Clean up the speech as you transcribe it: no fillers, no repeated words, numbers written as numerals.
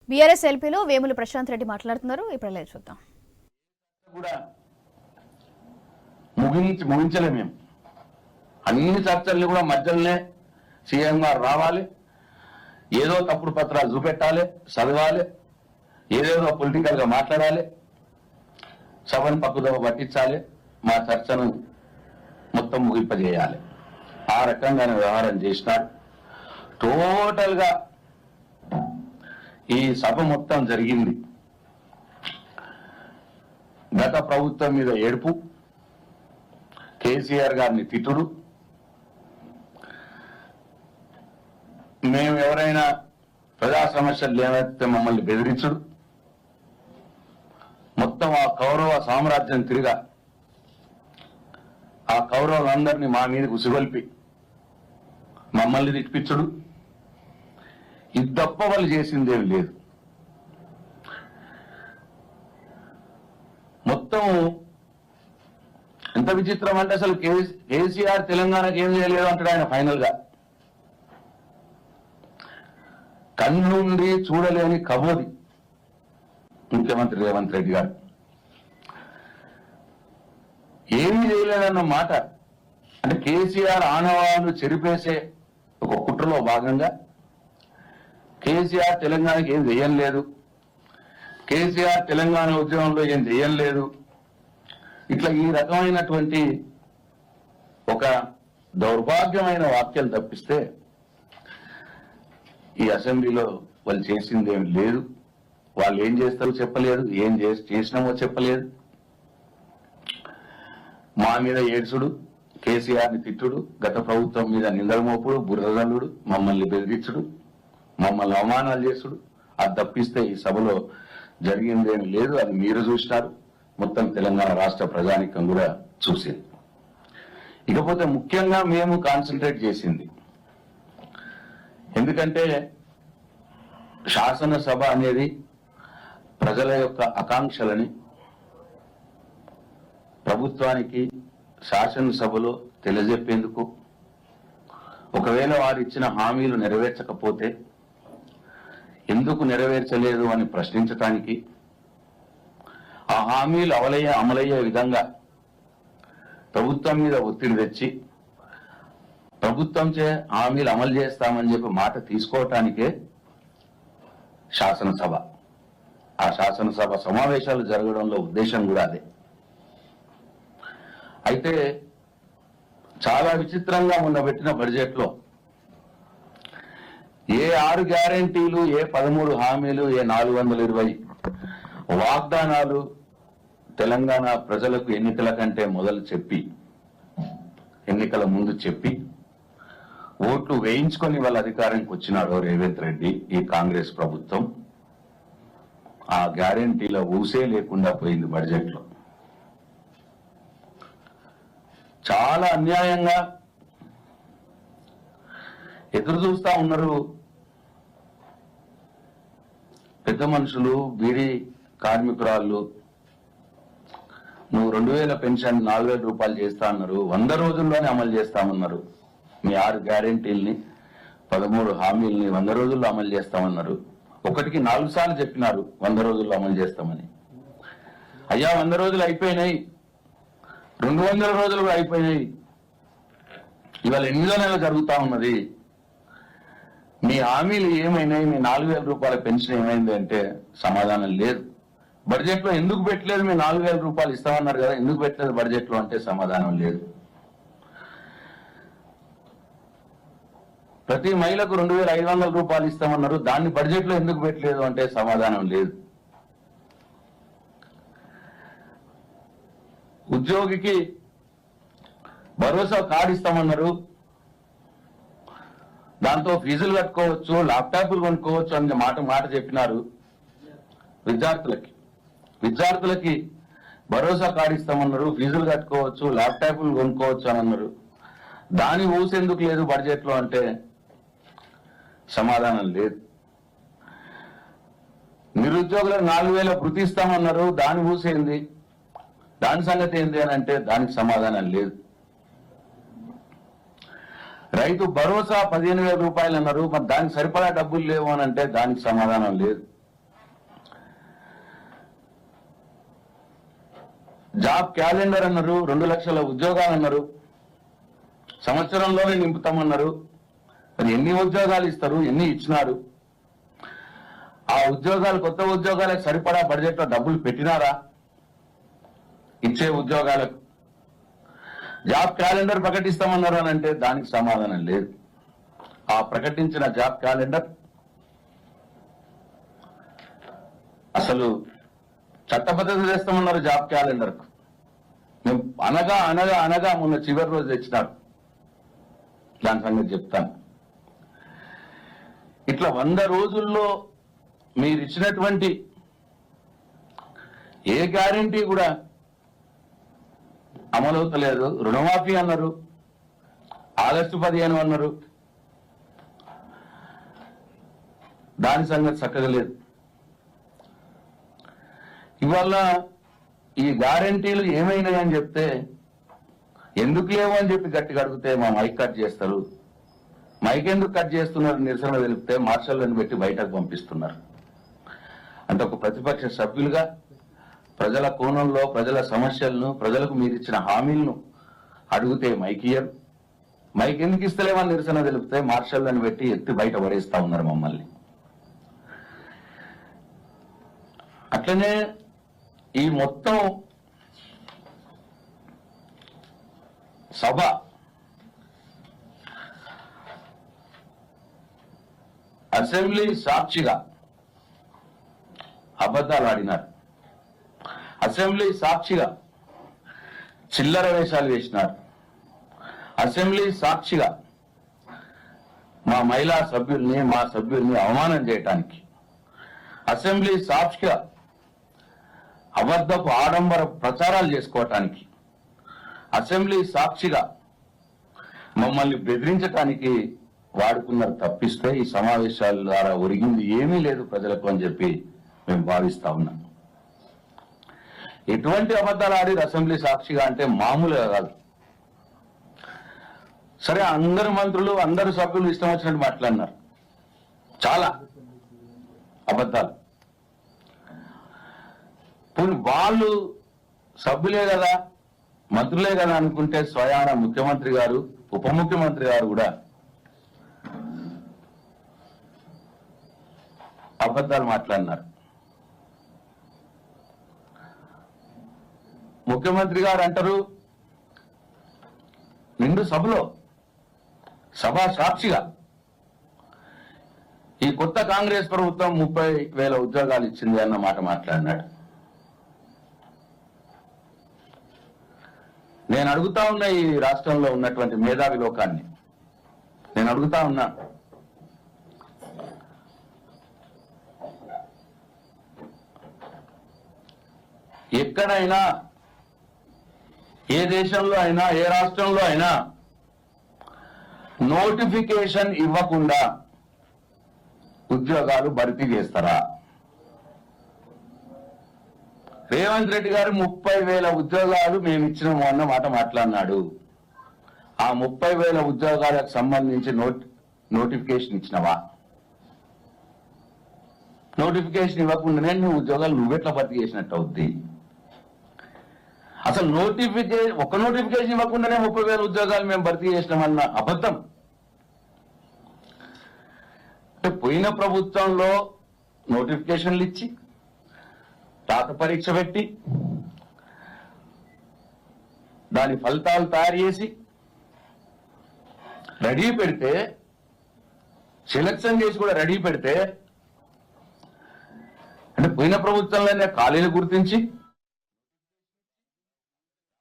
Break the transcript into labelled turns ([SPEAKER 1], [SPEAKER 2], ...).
[SPEAKER 1] BRS ఎల్పీలో Vemula Prashanth Reddy మాట్లాడుతున్నారు. ఇప్పుడు live చూద్దాం.
[SPEAKER 2] కూడా ముగించలే మేము అన్ని చర్చల్ని కూడా మధ్యలోనే సీఎం గారు రావాలి, ఏదో తప్పుడు పత్రాలు చూపెట్టాలి, చదవాలి, ఏదేదో పొలిటికల్ గా మాట్లాడాలి, సభను పక్కుదోవ పట్టించాలి, మా చర్చను మొత్తం ముగింపజేయాలి. ఆ రకంగానే వ్యవహారం చేసినాడు. టోటల్ గా ఈ సభ మొత్తం జరిగింది గత ప్రభుత్వం మీద ఏడుపు, కేసీఆర్ గారిని తిట్టుడు, మేము ఎవరైనా ప్రజా సమస్యలు లేవైతే మమ్మల్ని బెదిరించుడు, మొత్తం ఆ కౌరవ సామ్రాజ్యం తిరిగా ఆ కౌరవులందరినీ మా మీద ఉసిగొల్పి మమ్మల్ని తిట్టిపించుడు, ఇది తప్ప వాళ్ళు చేసిందేం లేదు. మొత్తం ఎంత విచిత్రం అంటే అసలు కేసీఆర్ తెలంగాణకి ఏం చేయలేదు అంటాడు ఆయన. ఫైనల్ గా కన్నుండి చూడలేని కబోది ముఖ్యమంత్రి రేవంత్ రెడ్డి గారు. ఏమీ చేయలేదన్న మాట అంటే కేసీఆర్ ఆనవాళ్లు చెరిపేసే ఒక కుట్రలో భాగంగా కేసీఆర్ తెలంగాణకి ఏం చేయలేదు, కేసీఆర్ తెలంగాణ ఉద్యమంలో ఏం చేయలేదు, ఇట్లా ఈ రకమైనటువంటి ఒక దౌర్భాగ్యమైన వాక్యాలు తప్పిస్తే ఈ అసెంబ్లీలో వాళ్ళు చేసిందేం లేదు. వాళ్ళు ఏం చేస్తారో చెప్పలేదు, ఏం చేసినామో చెప్పలేదు. మా మీద ఏడ్చుడు, కేసీఆర్ని తిట్టుడు, గత ప్రభుత్వం మీద నిందల మోపుడు, బురదల్లుడు, మమ్మల్ని బెదిరించుడు, మమ్మల్ని అవమానాలు చేసుడు, అది తప్పిస్తే ఈ సభలో జరిగిందేమి లేదు. అది మీరు చూసినారు, మొత్తం తెలంగాణ రాష్ట్ర ప్రజానికం కూడా చూసింది. ఇకపోతే ముఖ్యంగా మేము కాన్సన్ట్రేట్ చేసింది, ఎందుకంటే శాసనసభ అనేది ప్రజల యొక్క ఆకాంక్షలని ప్రభుత్వానికి శాసనసభలో తెలియజెప్పేందుకు, ఒకవేళ వారు ఇచ్చిన హామీలు నెరవేర్చకపోతే ఎందుకు నెరవేర్చలేదు అని ప్రశ్నించడానికి, ఆ హామీలు అమలయ్యే విధంగా ప్రభుత్వం మీద ఒత్తిడి తెచ్చి ప్రభుత్వంచే హామీలు అమలు చేస్తామని చెప్పి మాట తీసుకోవటానికే శాసనసభ. ఆ శాసనసభ సమావేశాలు జరగడంలో ఉద్దేశం కూడా అదే. అయితే చాలా విచిత్రంగా మొన్న పెట్టిన బడ్జెట్ లో ఏ 6 గ్యారెంటీలు, ఏ 13 హామీలు, ఏ 420 వాగ్దానాలు తెలంగాణ ప్రజలకు ఎన్నికల కంటే మొదలు చెప్పి, ఎన్నికల ముందు చెప్పి ఓట్లు వేయించుకొని వాళ్ళ అధికారానికి వచ్చినాడు రేవంత్ రెడ్డి, ఈ కాంగ్రెస్ ప్రభుత్వం. ఆ గ్యారెంటీల ఊసే లేకుండా పోయింది బడ్జెట్ లో. చాలా అన్యాయంగా ఎదురు చూస్తా ఉన్నారు పెద్ద మనుషులు, బీడీ కార్మికురాళ్ళు. నువ్వు 2000 పెన్షన్ 4000 రూపాయలు చేస్తా అన్నారు, 100 రోజుల్లోనే అమలు చేస్తామన్నారు. మీ 6 గ్యారెంటీల్ని, 13 హామీల్ని 100 రోజుల్లో అమలు చేస్తామన్నారు. ఒకటికి 4 సార్లు చెప్పినారు 100 రోజుల్లో అమలు చేస్తామని. అయ్యా 100 రోజులు అయిపోయినాయి, 200 రోజులు కూడా అయిపోయినాయి. ఇవాళ 8వ నెల జరుగుతా ఉన్నది. మీ హామీలు ఏమైనాయి, మీ 4000 రూపాయల పెన్షన్ ఏమైంది అంటే సమాధానం లేదు. బడ్జెట్ లో ఎందుకు పెట్టలేదు, మీ 4000 రూపాయలు ఇస్తామన్నారు కదా, ఎందుకు పెట్టలేదు బడ్జెట్ లో అంటే సమాధానం లేదు. ప్రతి మహిళకు 2500 రూపాయలు ఇస్తామన్నారు, దాన్ని బడ్జెట్ లో ఎందుకు పెట్టలేదు అంటే సమాధానం లేదు. ఉద్యోగికి భరోసా కార్డు ఇస్తామన్నారు, దాంతో ఫీజులు కట్టుకోవచ్చు, ల్యాప్టాప్లు కొనుక్కోవచ్చు అనే మాట చెప్పినారు. విద్యార్థులకి భరోసా కార్డు ఇస్తామన్నారు, ఫీజులు కట్టుకోవచ్చు, ల్యాప్టాప్లు కొనుక్కోవచ్చు అని అన్నారు. దాని ఊసేందుకు లేదు బడ్జెట్ లో అంటే సమాధానం లేదు. నిరుద్యోగులకు 4000 వృత్తి ఇస్తామన్నారు, దాని ఊసేంది, దాని సంగతి ఏంది అని అంటే దానికి సమాధానం లేదు. రైతు భరోసా 15,000 రూపాయలు అన్నారు, మరి దానికి సరిపడా డబ్బులు లేవు అని అంటే దానికి సమాధానం లేదు. జాబ్ క్యాలెండర్ అన్నారు, 2 లక్షల ఉద్యోగాలు అన్నారు, సంవత్సరంలోనే నింపుతామన్నారు. మరి ఎన్ని ఉద్యోగాలు ఇస్తారు, ఎన్ని ఇచ్చినారు? ఆ ఉద్యోగాలు, కొత్త ఉద్యోగాలకు సరిపడా బడ్జెట్ లో డబ్బులు పెట్టినారా? ఇచ్చే ఉద్యోగాలకు జాబ్ క్యాలెండర్ ప్రకటిస్తామన్నారు అని అంటే దానికి సమాధానం లేదు. ఆ ప్రకటించిన జాబ్ క్యాలెండర్ అసలు చట్టబద్ధత చేస్తామన్నారు. జాబ్ క్యాలెండర్ కు మేము అనగా మొన్న చివరి రోజు తెచ్చినారు. దాని సంగతి చెప్తాను. ఇట్లా 100 రోజుల్లో మీరు ఇచ్చినటువంటి ఏ గ్యారెంటీ కూడా అమలవుతలేదు. రుణమాఫీ అన్నారు, ఆగస్టు 15 అన్నారు, దాని సంగతి చక్కగా లేదు. ఇవాళ ఈ గ్యారెంటీలు ఏమైనాయని చెప్తే ఎందుకు లేవు అని చెప్పి గట్టిగా అడిగితే మా మైక్ కట్ చేస్తారు. మైక్ ఎందుకు కట్ చేస్తున్నారు నిరసన తెలిపితే మార్షల్లను పెట్టి బయటకు పంపిస్తున్నారు. అంటే ఒక ప్రతిపక్ష సభ్యులుగా ప్రజల కోణంలో ప్రజల సమస్యలను, ప్రజలకు మీరు ఇచ్చిన హామీలను అడిగితే మైక్ ఇయ్యరు. మైక్ ఎందుకు ఇస్తలేమని నిరసన తెలిపితే మార్షల్లను పెట్టి ఎత్తి బయట పడేస్తా ఉన్నారు మమ్మల్ని. అట్లనే ఈ మొత్తం సభ అసెంబ్లీ సాక్షిగా అబద్ధాలు ఆడినారు. అసెంబ్లీ సాక్షిగా చిల్లర వేషాలు వేసినారు. అసెంబ్లీ సాక్షిగా మా మహిళా సభ్యుల్ని, మా సభ్యుల్ని అవమానం చేయటానికి, అసెంబ్లీ సాక్షిగా అబద్ధపు ఆడంబర ప్రచారాలు చేసుకోవటానికి, అసెంబ్లీ సాక్షిగా మమ్మల్ని బెదిరించటానికి వాడుకున్నారు తప్పిస్తే ఈ సమావేశాల ద్వారా ఒరిగింది ఏమీ లేదు ప్రజలకు అని చెప్పి మేము భావిస్తా ఉన్నాం. ఎటువంటి అబద్ధాలు ఆడి అసెంబ్లీ సాక్షిగా అంటే మామూలుగా కాదు. సరే, అందరు మంత్రులు, అందరు సభ్యులు ఇష్టం వచ్చినట్టు మాట్లాడినారు. చాలా అబద్ధాలు. వాళ్ళు సభ్యులే కదా, మంత్రులే కదా అనుకుంటే స్వయాన ముఖ్యమంత్రి గారు, ఉప ముఖ్యమంత్రి గారు కూడా అబద్ధాలు మాట్లాడినారు. ముఖ్యమంత్రి గారు అంటారు నిండు సభలో, సభా సాక్షిగా ఈ కొత్త కాంగ్రెస్ ప్రభుత్వం 30,000 ఉద్యోగాలు ఇచ్చింది అన్న మాట మాట్లాడినాడు. నేను అడుగుతా ఉన్నా ఈ రాష్ట్రంలో ఉన్నటువంటి మేధావి లోకాన్ని, నేను అడుగుతా ఉన్నా, ఎక్కడైనా, ఏ దేశంలో అయినా, ఏ రాష్ట్రంలో అయినా నోటిఫికేషన్ ఇవ్వకుండా ఉద్యోగాలు భర్తీ చేస్తారా? రేవంత్ రెడ్డి గారు 30,000 ఉద్యోగాలు మేము ఇచ్చినాము అన్న మాట మాట్లాడినాడు. ఆ 30,000 ఉద్యోగాలకు సంబంధించి నోటిఫికేషన్ ఇచ్చినవా? నోటిఫికేషన్ ఇవ్వకుండానే నువ్వు ఉద్యోగాలు నువ్వెట్లా భర్తీ చేసినట్టు అవుద్ది? అసలు ఒక నోటిఫికేషన్ ఇవ్వకుండానే 30,000 ఉద్యోగాలు మేము భర్తీ చేసినామన్న అబద్ధం. అంటే పోయిన ప్రభుత్వంలో నోటిఫికేషన్లు ఇచ్చి, రాత పరీక్ష పెట్టి, దాని ఫలితాలు తయారు చేసి రెడీ పెడితే, సెలక్షన్ చేసి కూడా రెడీ పెడితే, అంటే పోయిన ప్రభుత్వంలోనే ఖాళీలు గుర్తించి